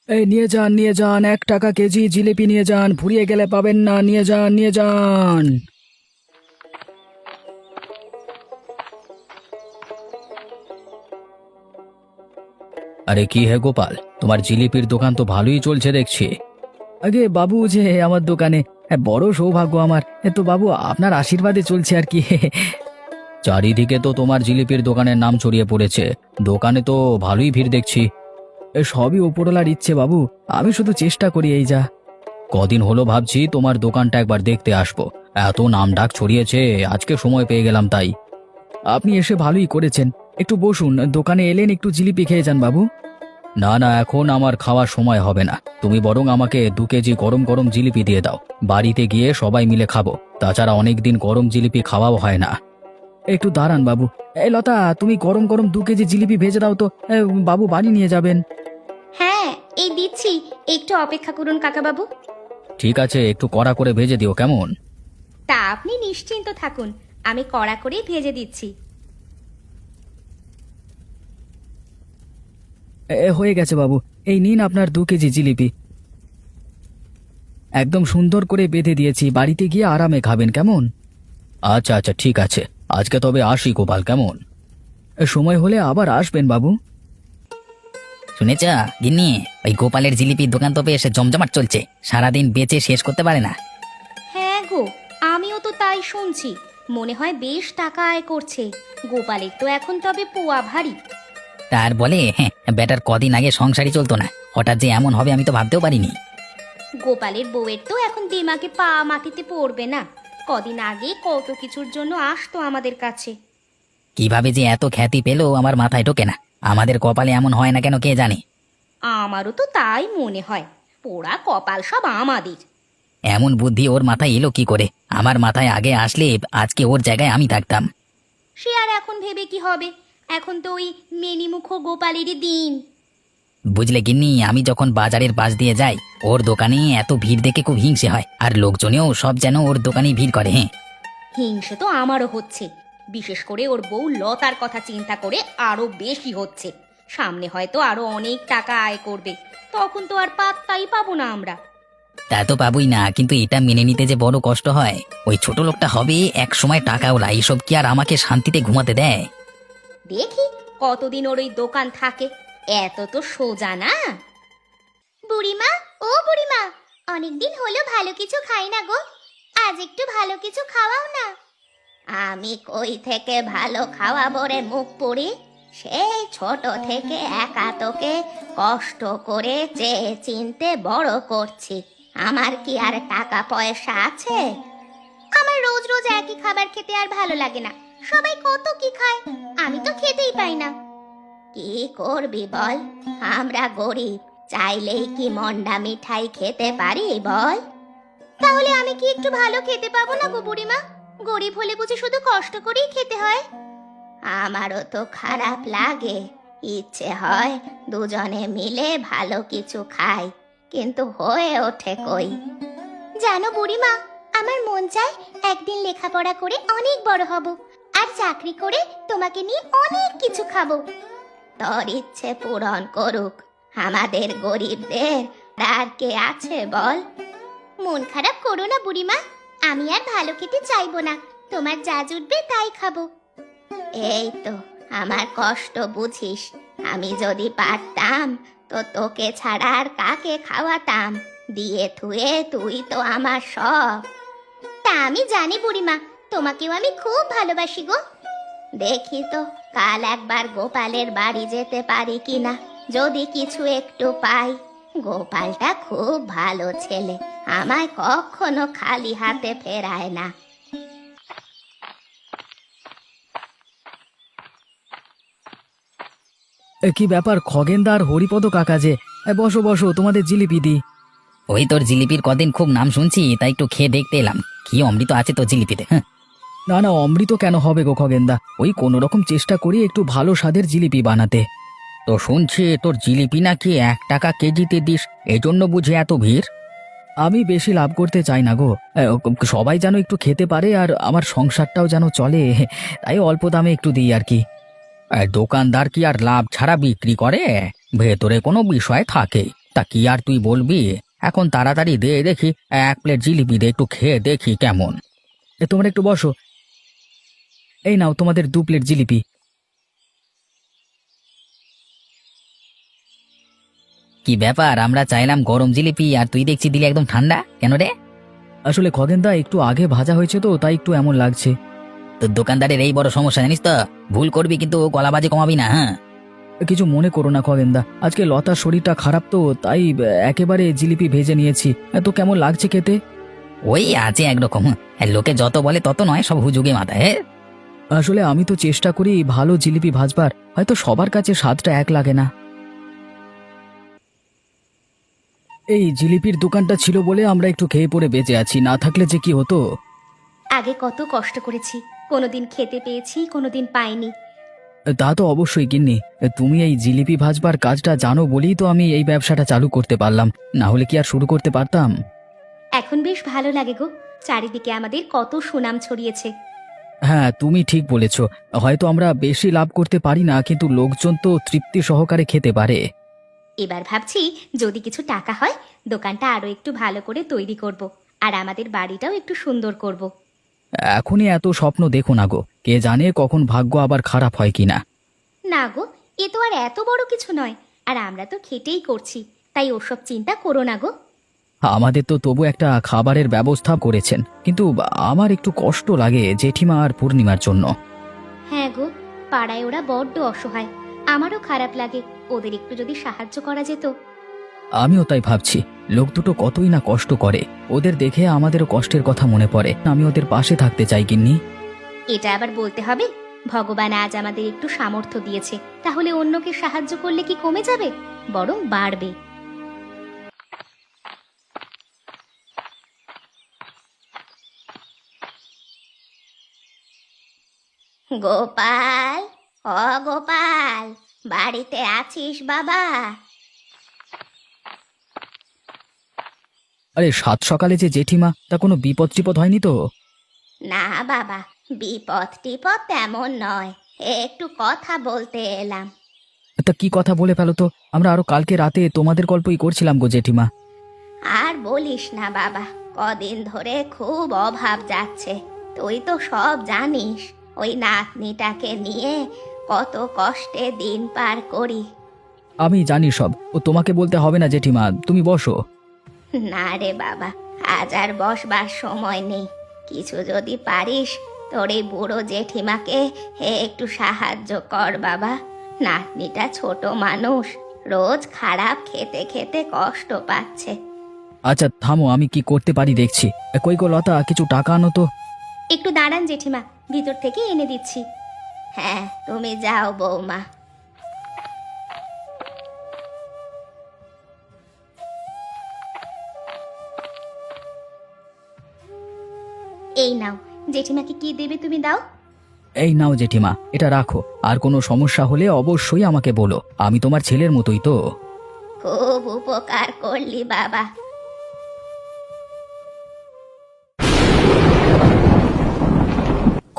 এই নিয়ে যান 1 টাকা কেজি জিলিপি নিয়ে যান, ফুরিয়ে গেলে পাবেন না, নিয়ে যান। আরে কি হে গোপাল, তোমার জিলিপির দোকান তো ভালোই চলছে দেখছি। আগে বাবু যে আমার দোকানে, বড় সৌভাগ্য আমার। তো বাবু আপনার আশীর্বাদে চলছে আর কি। চারিদিকে তো তোমার জিলিপির দোকানের নাম ছড়িয়ে পড়েছে, দোকানে তো ভালোই ভিড় দেখছি। সবই ওপরওয়ালার ইচ্ছে বাবু, আমি শুধু চেষ্টা করি এই যা। কদিন হলো ভাবছি তোমার দোকানটা একবার দেখতে আসবো, এত নাম ডাক ছড়িয়েছে, আজকে সময় পেয়ে গেলাম তাই। আপনি এসে ভালোই করেছেন, একটু বসুন, দোকানে এলেন একটু জিলিপি খেয়ে যান বাবু। না না, এখন আমার খাওয়ার সময় হবে না, তুমি বরং আমাকে 2 কেজি গরম গরম জিলিপি দিয়ে দাও, বাড়িতে গিয়ে সবাই মিলে খাবো। তাছাড়া অনেকদিন গরম জিলিপি খাওয়াও হয় না। একটু দাঁড়ান বাবু। এই লতা, তুমি গরম গরম 2 কেজি জিলিপি ভেজে দাও তো, বাবু বাড়ি নিয়ে যাবেন। হ্যাঁ, এই দিচ্ছি, একটু অপেক্ষা করুন কাকাবাবু। ঠিক আছে, একটু কড়া করে ভেজে দিও কেমন। তা আপনি নিশ্চিন্ত থাকুন, আমি কড়া করেই ভেজে দিচ্ছি। হয়ে গেছে বাবু, এই নিন আপনার 2 কেজি জিলিপি। একদম সুন্দর করে বেঁধে দিয়েছি, বাড়িতে গিয়ে আরামে খাবেন কেমন। আচ্ছা আচ্ছা, ঠিক আছে, আজকে তবে আসি গোপাল কেমন। সময় হলে আবার আসবেন বাবু। শুনেছ গিন্নি, ওই গোপালের জিলিপির দোকান তো বেশ জমজমাট চলছে, সারাদিন বেচে শেষ করতে পারে না। হ্যাঁ গো, আমিও তো তাই শুনছি, মনে হয় বেশ টাকা আয় করছে। গোপালের তো এখন তবে পোয়া ভারী। তার বলে হ্যাঁ, বেটার কদিন আগে সংসারই চলতো না, হঠাৎ যে এমন হবে আমি তো ভাবতেও পারিনি। গোপালের বউয়ের তো এখন দিমাগে পা মাটিতে পড়বে না। কদিন আগে কত কিছুর জন্য আসতো আমাদের কাছে। কিভাবে যে এত খ্যাতি পেলো আমার মাথায় ঢোকে না, আমাদের কপালে এমন হয় না কেন কে জানে। আমারও তো তাই মনে হয়, পোড়া কপাল সব আমাদের। এমন বুদ্ধি ওর মাথায় এলো কি করে, আমার মাথায় আগে আসলে আজকে ওর জায়গায় আমি থাকতাম। সে আর এখন ভেবে কি হবে, এখন তো ওই মেনিমুখ গোপালেরই দিন। বুঝলে গিন্নি, আমি যখন বাজারের পাশ দিয়ে যাই ওর দোকানে এত ভিড় দেখে খুব হিংসে হয়, আর লোকজনেও সব যেন ওর দোকানেই ভিড় করে। হ্যাঁ, হিংসে তো আমারও হচ্ছে, বিশেষ করে ওর বউ লতার কথা চিন্তা করে আরো বেশি হচ্ছে। সামনে হয়তো আরো অনেক টাকা আয় করবে, তখন তো আর পাত্তাই পাবো না আমরা। তা তো পাবই না, কিন্তু এটা মেনে নিতে যে বড় কষ্ট হয়। ওই ছোট লোকটা হবে এক সময় টাকাওয়ালা, এইসব কি আর আমাকে শান্তিতে ঘুমাতে দেয়? দেখি কতদিন ওর ওই দোকান থাকে, এত তো সোজা না। বুড়িমা, ও বুড়িমা, অনেকদিন হলো ভালো কিছু খাই না গো, আজ একটু ভালো কিছু খাওয়াও না। আমি কই থেকে ভালো খাওয়াবো রে মুখ পুরি, সেই ছোট থেকে একা তোকে কষ্ট করে চেয়ে চিনতে বড় করছি, আমার কি আর টাকা পয়সা আছে? আমার রোজ রোজ একই খাবার খেতে আর ভালো লাগে না, সবাই কত কি খায়, আমি তো খেতেই পাই না। কি করবি বল, আমরা গরিব, চাইলেই কি মন্ডা মিঠাই খেতে পারি বল? তাহলে আমি কি একটু ভালো খেতে পাবো না গো বুড়িমা? গরিব হলে বুঝি শুধু কষ্ট করেই খেতে হয়? আমারও তো খারাপ লাগে, ইচ্ছে হয় দুজনে মিলে ভালো কিছু খাই, কিন্তু হয়ে ওঠে কই। জানো বুড়িমা, আমার মন চায় একদিন লেখাপড়া করে অনেক বড় হব, আর চাকরি করে তোমাকে নিয়ে অনেক কিছু খাবো। তোর ইচ্ছে পূরণ করুক, আমাদের গরিবদের আর কে আছে বল? মন খারাপ করো না বুড়িমা, আমি আর ভালো খেতে চাইবো না, তোমার যা জুটবে তাই খাবো। এই তো, আমার কষ্ট বুঝিস, আমি যদি পারতাম তো তোকে ছাড়া আর কাকে খাওয়াতাম, দিয়ে থুয়ে তুই তো আমার সব। তা আমি জানি বুড়িমা, তোমাকেও আমি খুব ভালোবাসি গো। দেখি তো কাল একবার গোপালের বাড়ি যেতে পারি কিনা, যদি কিছু একটু পাই। গোপালটা খুব ভালো ছেলে, আমায় কখনো খালি হাতে ফেরায় না। কি ব্যাপার খগেনদা আর হরিপদ কাকা যে, বসো বসো, তোমাদের জিলিপি দি। ওই তোর জিলিপির কদিন খুব নাম শুনছি, তাই একটু খেয়ে দেখতে এলাম, কি অমৃত আছে তো জিলিপিতে। হ্যাঁ, না না, অমৃত কেন হবে গো খগেনদা, ওই কোনো রকম চেষ্টা করি একটু ভালো স্বাদের জিলিপি বানাতে। তো শুনছি তোর জিলিপি নাকি 1 টাকা কেজিতে দিস, এজন্য বুঝে এত ভিড়। আমি বেশি লাভ করতে চাই না গো, সবাই যেন একটু খেতে পারে আর আমার সংসারটাও যেন চলে, তাই অল্প দামে একটু দিই আর কি। দোকানদার কি আর লাভ ছাড়া বিক্রি করে? ভেতরে কোনো বিষয় থাকে, তা কি আর তুই বলবি, এখন তাড়াতাড়ি দে দেখি, 1 প্লেট জিলিপি দে, একটু খেয়ে দেখি কেমন। তোমরা একটু বসো, এই নাও তোমাদের 2 প্লেট জিলিপি। কি ব্যাপার, আমরা চাইলাম গরম জিলিপি আর তুই দেখছি দিলি একদম ঠান্ডা কেন রে? আসলে খগেনদা একটু আগে ভাজা হয়েছে তো তাই একটু এমন লাগছে। তোর দোকানদারের এই বড় সমস্যা জানিস তো, ভুল করবি কিন্তু গলাবাজি কমাবি না, হ্যাঁ? কিছু মনে করো না খগেনদা, আজকে লতার শরীরটা খারাপ তো তাই একেবারে জিলিপি ভেজে নিয়েছি। তো কেমন লাগছে খেতে? ওই আছে একরকম, আর লোকে যত বলে তত নয়, সব হুজুগে মাথায়, হ্যাঁ। আসলে আমি তো চেষ্টা করি ভালো জিলিপি ভাজবার, হয়তো সবার কাছে স্বাদটা এক লাগে না। এই জিলিপির দোকানটা ছিল বলে আমরা একটু খেয়ে পড়ে বেঁচে আছি, না থাকলে যে কি হতো। আগে কত কষ্ট করেছি, কোনোদিন খেতে পেয়েছি, কোনোদিন পাইনি। তা তো অবশ্যই গিন্নি, তুমি এই জিলিপি ভাজবার কাজটা জানো বলেই তো আমি এই ব্যবসাটা চালু করতে পারলাম, না হলে কি আর শুরু করতে পারতাম? এখন বেশ ভালো লাগে গো, চারিদিকে আমাদের কত সুনাম ছড়িয়েছে। হ্যাঁ তুমি ঠিক বলেছ, হয়তো আমরা বেশি লাভ করতে পারি না, কিন্তু লোকজন তো তৃপ্তি সহকারে খেতে পারে। এবার ভাবছি যদি কিছু টাকা হয় দোকানটা আরো একটু ভালো করে তৈরি করব, আর আমাদের বাড়িটাও একটু সুন্দর করব। এখনই এত স্বপ্ন দেখো না গো, কে জানে কখন ভাগ্য আবার খারাপ হয় কিনা। না গো, এ তো আর এত বড় কিছু নয়, আর আমরা তো খেটেই করছি, তাই ওসব চিন্তা করো না গো। আমাদের তো তবু একটা খাবারের ব্যবস্থা করেছেন, কিন্তু আমার একটু কষ্ট লাগে জেঠিমা আর পূর্ণিমার জন্য। হ্যাঁ গো, পাড়ায় ওরা বড্ড অসহায়, আমারও খারাপ লাগে, ওদের একটু যদি সাহায্য করা যেত। আমিও তাই ভাবছি, লোক দুটো কতই না কষ্ট করে, ওদের দেখে আমাদেরও কষ্টের কথা মনে পড়ে, আমি ওদের পাশে থাকতে চাই গিন্নি। এটা আবার বলতে হবে, ভগবান আজ আমাদের একটু সামর্থ্য দিয়েছে, তাহলে অন্যকে সাহায্য করলে কি কমে যাবে, বরং বাড়বে। গোপাল, ও গোপাল, বাড়িতে আছিস বাবা? আরে সাত সকালে যে জেঠিমা, তা কোনো বিপদ টিপদ হয়নি তো? না বাবা, বিপদ টিপদ তেমন নয়, একটু কথা বলতে এলাম। তা কি কথা বলে ফেলো তো, আমরা আরো কালকে রাতে তোমাদের গল্পই করছিলাম গো জেঠিমা। আর বলিস না বাবা, কদিন ধরে খুব অভাব যাচ্ছে, তুই তো সব জানিস, ওই নাতনিটাকে নিয়ে কত কষ্টে দিন পার করি। আমি জানি সব, ও তোমাকে বলতে হবে না জেঠিমা, তুমি বসো। না রে বাবা, আজ আর বসবার সময় নেই, কিছু যদি পারিস তোর এই বুড়ো জেঠিমাকে একটু সাহায্য কর বাবা, নাতনিটা ছোট মানুষ, রোজ খারাপ খেতে খেতে কষ্ট পাচ্ছে। আচ্ছা থামো, আমি কি করতে পারি দেখছি। কই গো লতা, কিছু টাকা আনো তো। একটু দাঁড়ান জেঠিমা, ভিতর থেকে এনে দিচ্ছি। হ্যাঁ তুমি যাও বৌমা। এই নাও, জেঠিমাকে কি দেবে তুমি দাও। এই নাও জেঠিমা, এটা রাখো, আর কোনো সমস্যা হলে অবশ্যই আমাকে বলো, আমি তোমার ছেলের মতোই তো। খুব উপকার করলি বাবা।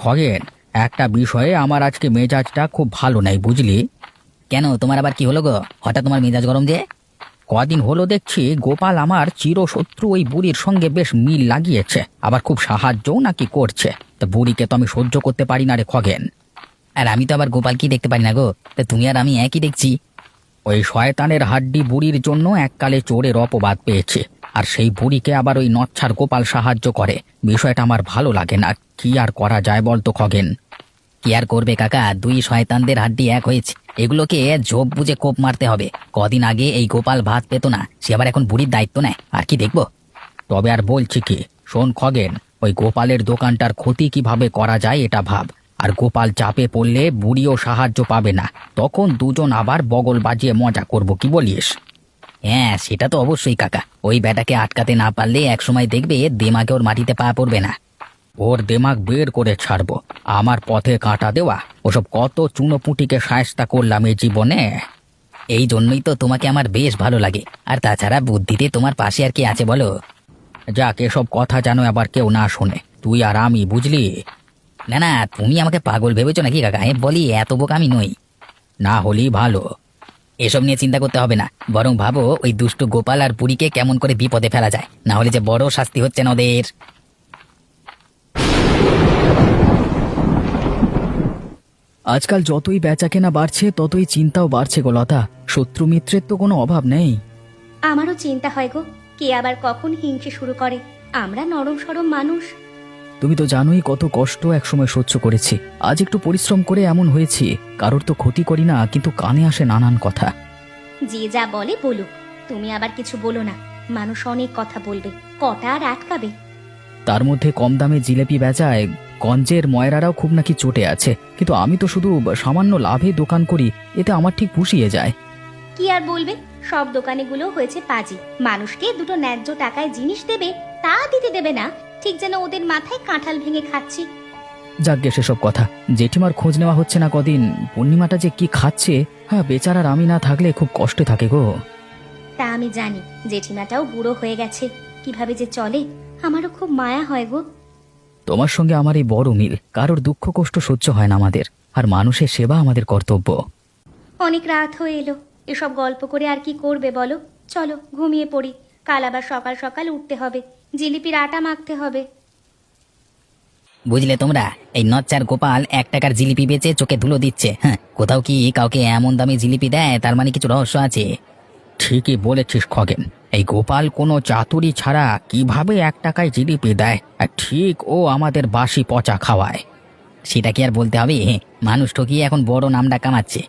খগেন, একটা বিষয়ে আমার আজকে মেজাজটা খুব ভালো নাই বুঝলি। কেন, তোমার আবার কি হলো গো, হঠাৎ তোমার মেজাজ গরম যে? কদিন হলো দেখছি গোপাল আমার চিরশত্রু ওই বুড়ির সঙ্গে বেশ মিল লাগিয়েছে, আবার খুব সাহায্যও নাকি করছে। তা বুড়িকে তো আমি সহ্য করতে পারি না রে খগেন। আর আমি তো আবার গোপাল কি দেখতে পারি না গো, তা তুমি আর আমি একই দেখছি। ওই শয়তানের হাড্ডি বুড়ির জন্য এককালে চোরের অপবাদ পেয়েছে, আর সেই বুড়িকে আবার ওই নচ্ছার গোপাল সাহায্য করে, বিষয়টা আমার ভালো লাগে না। কি আর করা যায় বলতো খগেন? কি আর করবে কাকা, দুই শয়তানদের হাড্ডি এক হয়েছে, এগুলোকে ঝোপ বুঝে কোপ মারতে হবে। কদিন আগে এই গোপাল ভাত পেত না, সে আবার এখন বুড়ির দায়িত্ব নেয়, আর কি দেখবো। তবে আর বলছি কি, শোন খগেন, ওই গোপালের দোকানটার ক্ষতি কিভাবে করা যায় এটা ভাব, আর গোপাল চাপে পড়লে বুড়িও সাহায্য পাবে না, তখন দুজন আবার বগল বাজিয়ে মজা করব, কি বলিস? হ্যাঁ সেটা তো অবশ্যই কাকা, ওই বেটাকে আটকাতে না পারলে একসময় দেখবে দেমাকে ওর মাটিতে পা পড়বে না। ওর দেমাগ বের করে ছাড়বো, আমার পথে কাঁটা দেওয়া, ওসব কত চুনোপুটিকে সায়স্তা করলাম এই জীবনে। এই জন্যই তো তোমাকে আমার বেশ ভালো লাগে, আর তাছাড়া বুদ্ধিতে তোমার পাশে আর কি আছে বলো। যাক, এসব কথা যেন আবার কেউ না শোনে, তুই আর আমি, বুঝলি? না না, তুমি আমাকে পাগল ভেবেছো নাকি কাকা? আমি বলি এত বোকা আমি নই। না হলেই ভালো। এসব নিয়ে চিন্তা করতে হবে না, বরং ভাবো ওই দুষ্টু গোপাল আর বুড়িকে কেমন করে বিপদে ফেলা যায়, না হলে যে বড় শাস্তি হচ্ছে না ওদের। আজকাল যতই বেচা কেনা বাড়ছে ততই চিন্তাও বাড়ছে গো লতা। শত্রু মিত্রের তো কোনো অভাব নেই। আমারও চিন্তা হয় গো, কে আবার কখন হিংসে শুরু করে। আমরা নরম সরম মানুষ। তুমি তো জানোই কত কষ্ট একসময় সহ্য করেছি। আজ একটু পরিশ্রম করে এমন হয়েছি। কারোর তো ক্ষতি করি না, কিন্তু কানে আসে নানান কথা। যে যা বলে বলুক, তুমি আবার কিছু বলো না। মানুষ অনেক কথা বলবে, কটা আর আটকাবে। তার মধ্যে কম দামে জিলেপি বেচায় গঞ্জের ময়রারাও খুব নাকি চটে আছে, কিন্তু আমি তো শুধু সামান্য লাভে দোকান করি, এতে আমার ঠিক পুষিয়ে যায়। কি আর বলবে, সব দোকানিগুলো হয়েছে পাজি। মানুষকে দুটো ন্যায্য টাকায় জিনিস দেবে, তা দিতে দেবে না, ঠিক যেন ওদের মাথায় কাঁঠাল ভেঙে খাচ্ছি। যাকগে সেসব কথা। জেঠিমার খোঁজ নেওয়া হচ্ছে না কদিন। পূর্ণিমাটা যে কি খাচ্ছে, হ্যাঁ বেচারার আমি না থাকলে খুব কষ্টে থাকে গো। তা আমি জানি, জেঠিমাটাও বুড়ো হয়ে গেছে, কিভাবে যে চলে। আমারও খুব মায়া হয় গো। তোমার সঙ্গে আমার এই বড় মিল। কারোর দুঃখ কষ্ট সহ্য হয় না আমাদের, আর মানুষের সেবা আমাদের কর্তব্য। অনেক রাত হয়ে এলো, এসব গল্প করে আর কি করবে বলো। চলো ঘুমিয়ে পড়ি, কাল আবার সকাল সকাল উঠতে হবে, জিলিপির আটা মাখতে হবে। বুঝলে তোমরা, এই নচ্চার গোপাল 1 টাকার জিলিপি বেচে চোখে ধুলো দিচ্ছে। হ্যাঁ, কোথাও কি কাউকে এমন দামে জিলিপি দেয়, তার মানে কিছু রহস্য আছে। ঠিকই বলেছিস খগেন। এই গোপাল কোনো চাতুরি ছাড়া কিভাবে 1 টাকায় জিলিপি দেয়, আর ঠিক ও আমাদের বাসি পচা খাওয়ায়। সেটা কি আর বলতে হবে, মানুষ ঠকিয়ে এখন বড় নামটা কামাচ্ছে।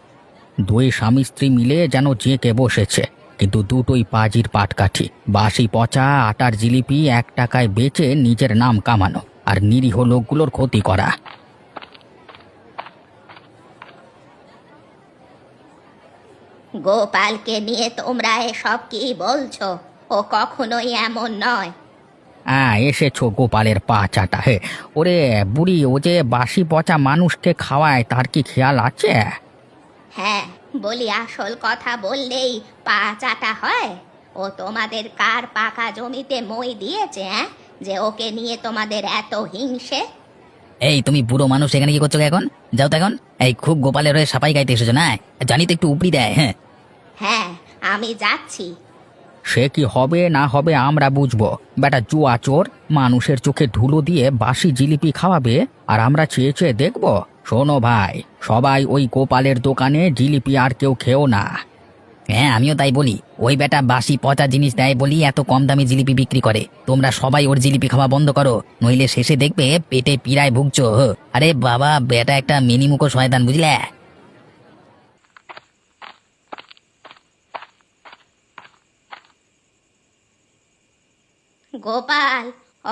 দুই স্বামী স্ত্রী মিলে যেন জেঁকে বসেছে, কিন্তু দুটোই পাজির পাটকাঠি। বাসি পচা আটার জিলিপি 1 টাকায় বেচে নিজের নাম কামানো, আর নিরীহ লোকগুলোর ক্ষতি করা। গোপালকে নিয়ে তোমরা এসব কি বলছো? ও কখনোই এমন নয়। এসেছো গোপালের পা চাটা। হে ওরে বুড়ি, ও যে বাসি পচা মানুষকে খাওয়ায়, তার কি খেয়াল আছে? হ্যাঁ, বলি আসল কথা বললেই পা চাটা হয়? ও তোমাদের কার পাকা জমিতে মই দিয়েছে, যে ওকে নিয়ে তোমাদের এত হিংসে? এই তুমি বুড়ো মানুষ এখানে কি করছো এখন? যাও তো এখন। এই খুব গোপালের হয়ে সাপাই গাইতে এসেছো না? জানি তো একটু উপরি দেয়। হ্যাঁ হ্যাঁ, আমি যাচ্ছি। সে কি হবে না হবে আমরা বুঝবো। বেটা জুয়া চোর মানুষের চোখে ধুলো দিয়ে বাসি জিলিপি খাওয়াবে, আর আমরা চেয়ে চেয়ে দেখবো? শোনো ভাই, সবাই ওই গোপালের দোকানে জিলিপি আর কেউ খেও না। হ্যাঁ, আমিও তাই বলি। ওই বেটা বাসি পচা জিনিস দেয় বলি এত কম দামে জিলিপি বিক্রি করে। তোমরা সবাই ওর জিলিপি খাওয়া বন্ধ করো, নইলে শেষে দেখবে পেটে পীড়ায় ভুগছো। আরে বাবা, বেটা একটা মিনিমুখো শয়তান, বুঝলে? গোপাল,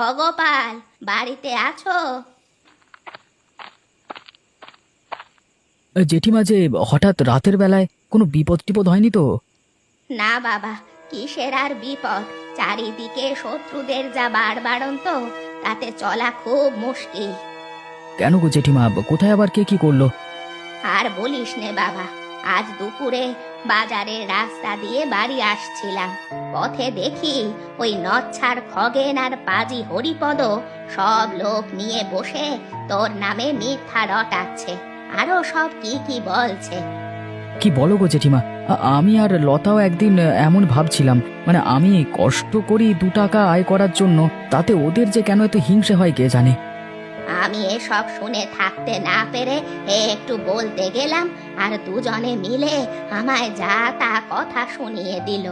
অগোপাল, বাড়িতে আছো? জেঠিমা, যে হঠাৎ রাতের বেলায় কোনো বিপদ টিপদ হয়নি তো? না বাবা, কিসের আর বিপদ। চারিদিকে শত্রুদের যা বাড়বাড়ন্ত, তাতে চলা খুব মুশকিল। কেন গো জেঠিমা, কোথায় আবার কে কি করলো? আর বলিস নে বাবা, আজ দুপুরে বাজারের রাস্তা দিয়ে বাড়ি আসছিলাম। পথে দেখি ওই নচ্ছার খগেন আর পাজি হরিপদ সব লোক নিয়ে বসে তোর নামে মিথ্যা রটাচ্ছে, আরো সব কি কি বলছে। কি বলো গো জেঠিমা? আমি আর লতাও একদিন এমন ভাবছিলাম, মানে আমি কষ্ট করি 2 টাকা আয় করার জন্য, তাতে ওদের যে কেন এত হিংসে হয় কে জানে। আমি এসব শুনে থাকতে না পেরে একটু বলতে গেলাম, আর দুজনে মিলে আমায় যা তা কথা শুনিয়ে দিল।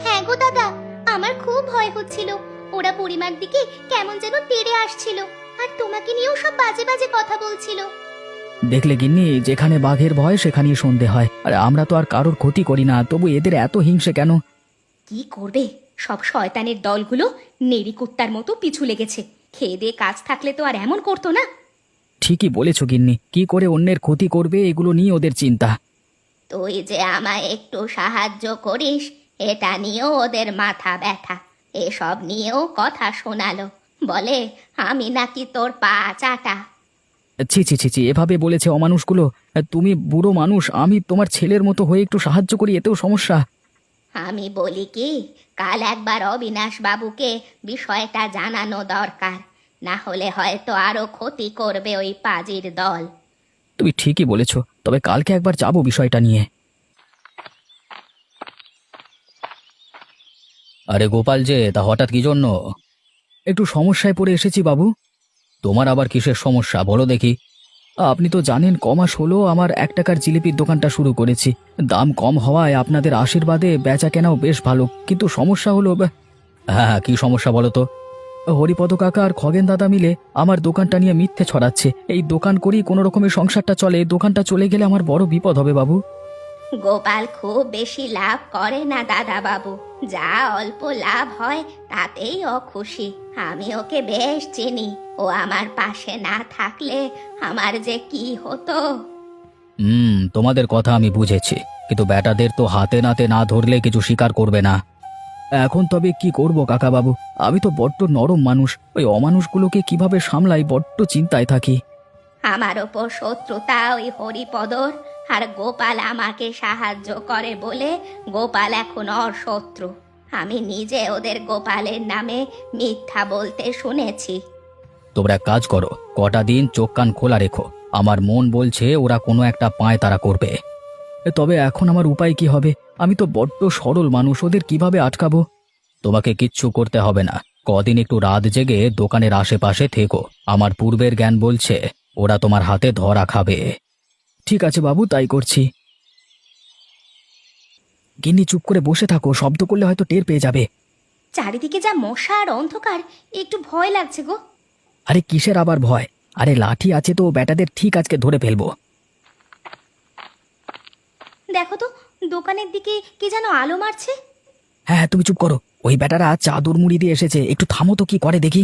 হ্যাঁ গো দাদা, আমার খুব ভয় হচ্ছিল। ওরা বুড়িমার দিকে কেমন যেন তেড়ে আসছিল, আর তোমাকে নিয়েও সব বাজে বাজে কথা বলছিল। দেখলে গিন্নি, যেখানে বাঘের ভয় সেখানেই সন্ধে হয়। আর আমরা তো আর কারোর ক্ষতি করি না, তবু এদের এত হিংসে কেন? কি করবে, সব শয়তানের দলগুলো নেড়ি কুত্তার মতো পিছু লেগেছে। খেয়ে দিয়ে কাজ থাকলে তো আর এমন করতো না। ঠিকই বলেছ গিন্নি, কি করে অন্যের ক্ষতি করবে এগুলো নিয়ে ওদের চিন্তা। তুই যে আমায় একটু সাহায্য করিস, এটা নিয়েও ওদের মাথা ব্যথা। এসব নিয়েও কথা শোনালো, বলে আমি নাকি তোর পা চাটা। ছি ছি ছি ছি, এভাবে বলেছে অমানুষগুলো। তুমি বুড়ো মানুষ, আমি তোমার ছেলের মতো হয়ে একটু সাহায্য করি, এতেও সমস্যা? আমি বলি কি, কাল একবার অবিনাশ বাবুকে বিষয়টা জানানো দরকার, না হলে হয়তো আরো ক্ষতি করবে ওই পাজির দল। তুমি ঠিকই বলেছ, তবে কালকে একবার যাবো বিষয়টা নিয়ে। আরে গোপাল যে তা হঠাৎ কি জন্য? একটু সমস্যায় পড়ে এসেছি বাবু। তোমার আবার কিসের সমস্যা বলো দেখি। আপনি তো জানেন কমাস হলো আমার 1 টাকার জিলিপির দোকানটা শুরু করেছি। দাম কম হওয়ায় আপনাদের আশীর্বাদে বেচা কেনাও বেশ ভালো, কিন্তু সমস্যা হলো হ্যাঁ হ্যাঁ, কি সমস্যা বলো তো? হরিপদ কাকা আর খগেন দাদা মিলে আমার দোকানটা নিয়ে মিথ্যে ছড়াচ্ছে। এই দোকান করেই কোনো রকমের সংসারটা চলে, দোকানটা চলে গেলে আমার বড় বিপদ হবে বাবু। গোপাল খুব বেশি লাভ করে না দাদা বাবু, যা অল্প লাভ হয় তাতেই ও খুশি। আমি ওকে বেশ চিনি, ও আমার পাশে না থাকলে আমার যে কি হতো। তোমাদের কথা আমি বুঝেছি, কিন্তু বেটাদের তো হাতে নাতে না ধরলে কিছু স্বীকার করবে না। এখন তবে কি করব কাকা বাবু, আমি তো বড্ড নরম মানুষ, ওই অমানুষগুলোকে কিভাবে সামলাই বড্ড চিন্তায় থাকি। আমার ওপর শত্রুতা ওই হরিপদর, আর গোপাল আমাকে সাহায্য করে বলে গোপাল এখন ওর শত্রু। আমি নিজে ওদের গোপালের নামে মিথ্যা বলতে শুনেছি। তোমরা এক কাজ করো, কটা দিন চোখ কান খোলা রেখো। আমার মন বলছে ওরা কোনো একটা পায় তারা করবে। তবে এখন আমার উপায় কি হবে? আমি তো বড্ড সরল মানুষ, ওদের কিভাবে আটকাবো? তোমাকে কিচ্ছু করতে হবে না, কদিন একটু রাত জেগে দোকানের আশেপাশে থেকো। আমার পূর্বের জ্ঞান বলছে ওরা তোমার হাতে ধরা খাবে। ঠিক আছে বাবু, তাই করছি। গিন্নি চুপ করে বসে থাকো, শব্দ করলে হয়তো টের পেয়ে যাবে। চারিদিকে যা মশা আর অন্ধকার, একটু ভয় লাগছে গো। আরে কিসের আবার ভয়? আরে লাঠি আছে তো, বেটাদের ঠিক আজকে ধরে ফেলবো। দেখো তো, দোকানের দিকে কে যেন আলো মারছে। হ্যাঁ হ্যাঁ, তুমি চুপ করো। ওই বেটারা চাদর মুড়ি দিয়ে এসেছে, একটু থামো তো, কি করে দেখি।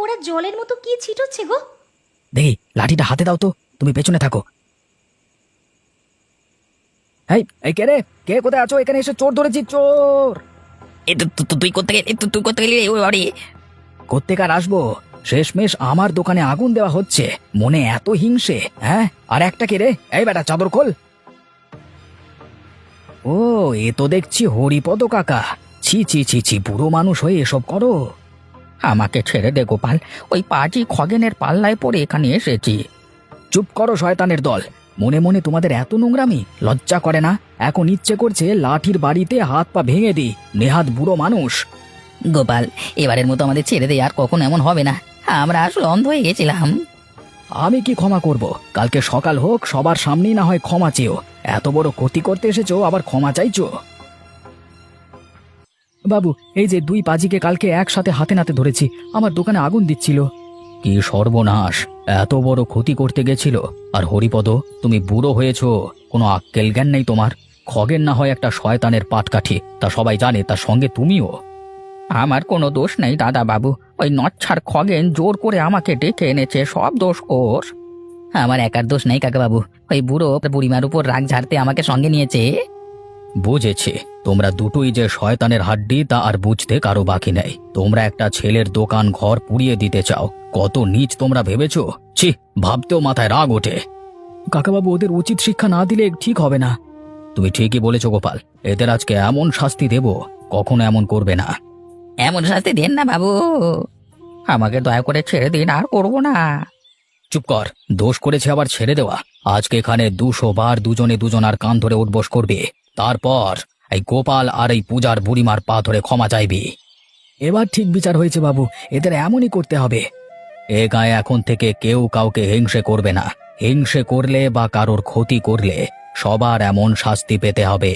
ওরা জলের মতো কি ছিটোচ্ছে গো। দেখি, লাঠিটা হাতে দাও তো, তুমি পেছনে থাকো। এই এই কে রে? কে কোথায় আছো? এখানে এসে চোর ধরেছি, চোর! তুই করতে গেলি, তুই করতে গেলি ওই বাড়ি। কোত্থেকার আসবো? শেষমেশ আমার দোকানে আগুন দেওয়া হচ্ছে, মনে এত হিংসে? হ্যাঁ, আর একটা কে রে? এই বেটা চাদর খোল। ও, এ তো দেখছি হরিপদ কাকা। ছি ছি ছি ছি, বুড়ো মানুষ হয়ে এসব করো? আমাকে ছেড়ে দে গোপাল, ওই পাজি খগেনের পাল্লায় পড়ে এখানে এসেছি। চুপ করো শয়তানের দল, মনে মনে তোমাদের এত নোংরামি লজ্জা করে না? এখন ইচ্ছে করছে লাঠির বাড়িতে হাত পা ভেঙে দিই, নেহাত বুড়ো মানুষ। গোপাল, এবারের মতো আমাদের ছেড়ে দে, আর কখনো এমন হবে না। আমরা আসলে অন্ধ হয়ে গেছিলাম। আমি কি ক্ষমা করব? কালকে সকাল হোক, সবার সামনেই না হয় ক্ষমা চেয়েও। এত বড় ক্ষতি করতে এসেছো, আবার ক্ষমা চাইছো? বাবু, এই যে 2 পাজিকে কালকে একসাথে হাতে নাতে ধরেছি, আমার দোকানে আগুন দিচ্ছিল। কি সর্বনাশ! এত বড় ক্ষতি করতে গেছিল। আর হরিপদ, তুমি বুড়ো হয়েছো, কোনো আক্কেল জ্ঞান নেই তোমার। খগেন না হয় একটা শয়তানের পাটকাঠি, তা সবাই জানে, তার সঙ্গে তুমিও। আমার কোনো দোষ নেই দাদা বাবু, ওই নচ্ছার খগেন জোর করে আমাকে ডেকে এনেছে, সব দোষ ওর। আমার একার দোষ নেই কাকা বাবু, ওই বুড়ো বুড়িমার উপর রাগ ঝাড়তে আমাকে সঙ্গে নিয়েছে। বুঝেছি, তোমরা দুটোই যে শয়তানের হাড্ডি তা আর বুঝতে কারো বাকি নেই। তোমরা একটা ছেলের দোকান ঘর পুড়িয়ে দিতে চাও, কত নীচ তোমরা ভেবেছো! ছি, ভাবতেও মাথায় রাগ ওঠে। কাকাবাবু, ওদের উচিত শিক্ষা না দিলে ঠিক হবে না। তুমি ঠিকই বলেছো গোপাল, এদের আজকে এমন শাস্তি দেব, কখনো এমন করবে না। এমন শাস্তি দেন না বাবু, আমাকে দয়া করে ছেড়ে দিন, আর করবো না। চুপ কর, দোষ করেছে আবার ছেড়ে দেওয়া? আজকে এখানে 200 বার দুজনে দুজনার কান ধরে উঠবোস করবে, তারপর এই গোপাল আর এই পূজার বুড়িমার পা ধরে ক্ষমা চাইবি। এবার ঠিক বিচার হয়েছে বাবু, এদের এমনই করতে হবে। এ গায়ে এখন থেকে কেউ কাউকে হিংসে করবে না। হিংসে করলে বা কারোর ক্ষতি করলে সবার এমন শাস্তি পেতে হবে।